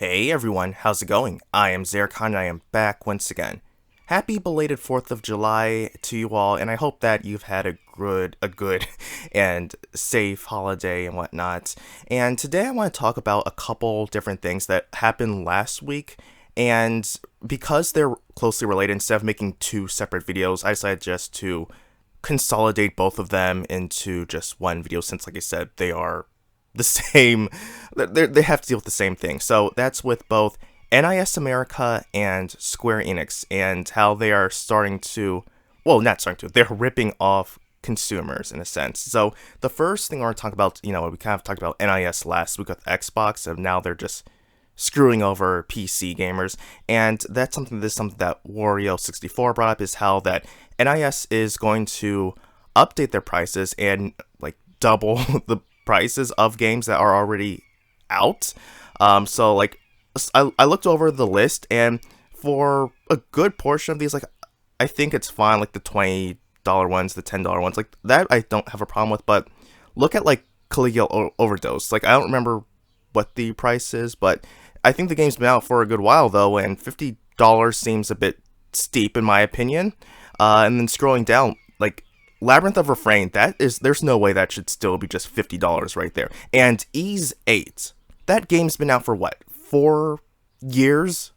Hey everyone, how's it going? I am Zeracon and I am back once again. Happy belated 4th of July to you all, and I hope that you've had a good and safe holiday and whatnot. And today I want to talk about a couple different things that happened last week, and because they're closely related, instead of making two separate videos, I decided just to consolidate both of them into just one video since, like I said, they are the same. They have to deal with the same thing. So that's with both NIS America and Square Enix and how they are starting to, well, not starting to, they're ripping off consumers in a sense. So the first thing I want to talk about, we kind of talked about NIS last week with Xbox, and now they're just screwing over PC gamers. And that's something that Wario64 brought up, is how that NIS is going to update their prices and like double the prices of games that are already out. So like I looked over the list, and for a good portion of these, like I think it's fine, like the $20 ones, the $10 ones, like that I don't have a problem with. But look at like Caligula Overdose. Like I don't remember what the price is, but I think the game's been out for a good while though, and $50 seems a bit steep in my opinion. And then scrolling down, like Labyrinth of Refrain, there's no way that should still be just $50 right there. And Ys 8, that game's been out for what, 4 years?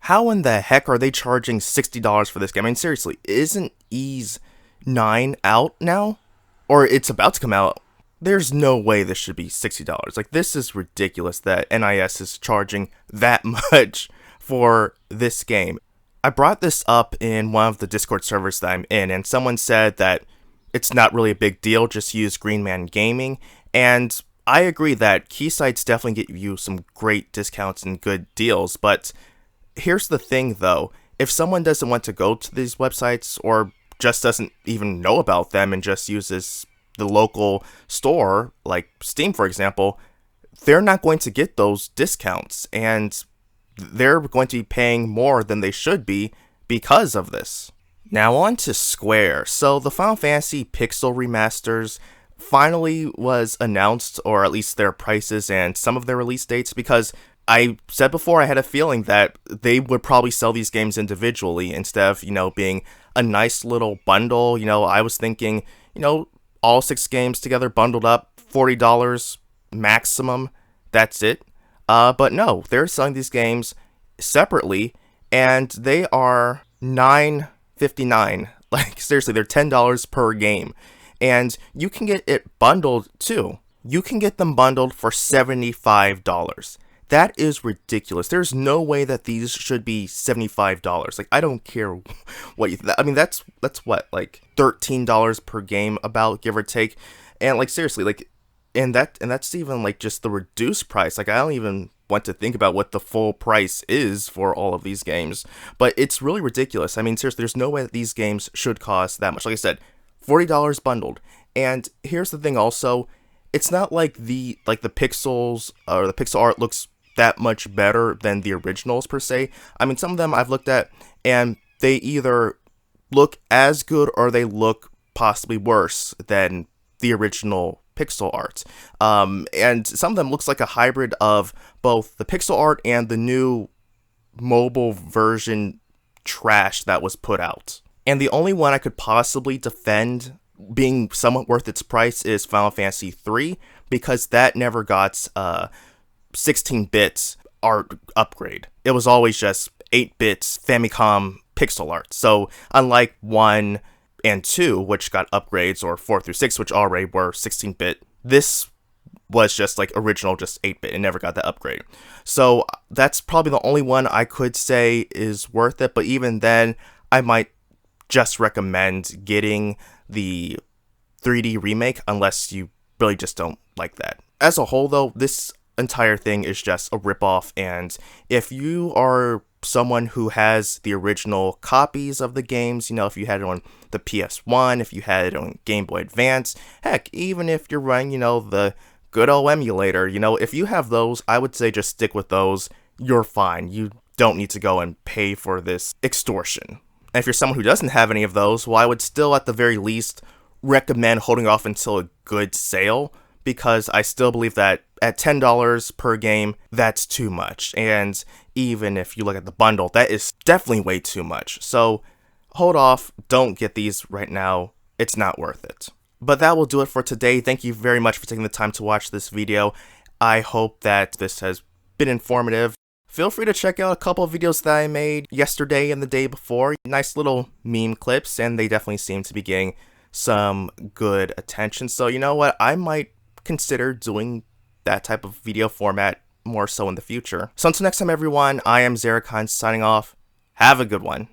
How in the heck are they charging $60 for this game? I mean, seriously, isn't Ys 9 out now? Or it's about to come out? There's no way this should be $60. Like, this is ridiculous that NIS is charging that much for this game. I brought this up in one of the Discord servers that I'm in, and someone said that it's not really a big deal, just use Green Man Gaming, and I agree that key sites definitely get you some great discounts and good deals, but here's the thing though, if someone doesn't want to go to these websites or just doesn't even know about them and just uses the local store, like Steam for example, they're not going to get those discounts, and they're going to be paying more than they should be because of this. Now on to Square. So the Final Fantasy Pixel Remasters finally was announced, or at least their prices and some of their release dates, because I said before I had a feeling that they would probably sell these games individually instead of, being a nice little bundle. I was thinking, all 6 games together bundled up, $40 maximum, that's it. But no, they're selling these games separately, and they are $9.59. Like seriously, they're $10 per game, and you can get it bundled too. You can get them bundled for $75. That is ridiculous. There's no way that these should be $75. Like I don't care what you. I mean, that's what, like $13 per game, about, give or take. And like seriously, like. And that's even like just the reduced price. Like I don't even want to think about what the full price is for all of these games. But it's really ridiculous. I mean, seriously, there's no way that these games should cost that much. Like I said, $40 bundled. And here's the thing also, it's not like the pixels or the pixel art looks that much better than the originals per se. I mean, some of them I've looked at and they either look as good or they look possibly worse than the original pixel art, and some of them looks like a hybrid of both the pixel art and the new mobile version trash that was put out. And the only one I could possibly defend being somewhat worth its price is Final Fantasy 3, because that never got 16 bits art upgrade. It was always just 8 bits Famicom pixel art. So unlike 1 and 2, which got upgrades, or 4 through 6, which already were 16-bit, this was just like original, just 8-bit. It never got that upgrade. So that's probably the only one I could say is worth it, but even then, I might just recommend getting the 3D remake, unless you really just don't like that. As a whole though, this entire thing is just a ripoff, and if you are someone who has the original copies of the games, if you had it on the PS1, if you had it on Game Boy Advance, heck, even if you're running, the good old emulator, if you have those, I would say just stick with those. You're fine. You don't need to go and pay for this extortion. And if you're someone who doesn't have any of those, well, I would still at the very least recommend holding off until a good sale, because I still believe that at $10 per game, that's too much. And even if you look at the bundle, that is definitely way too much. So hold off, don't get these right now. It's not worth it. But that will do it for today. Thank you very much for taking the time to watch this video. I hope that this has been informative. Feel free to check out a couple of videos that I made yesterday and the day before. Nice little meme clips, and they definitely seem to be getting some good attention. So you know what? I might consider doing that type of video format more so in the future. So until next time, everyone, I am iamxeracon signing off. Have a good one.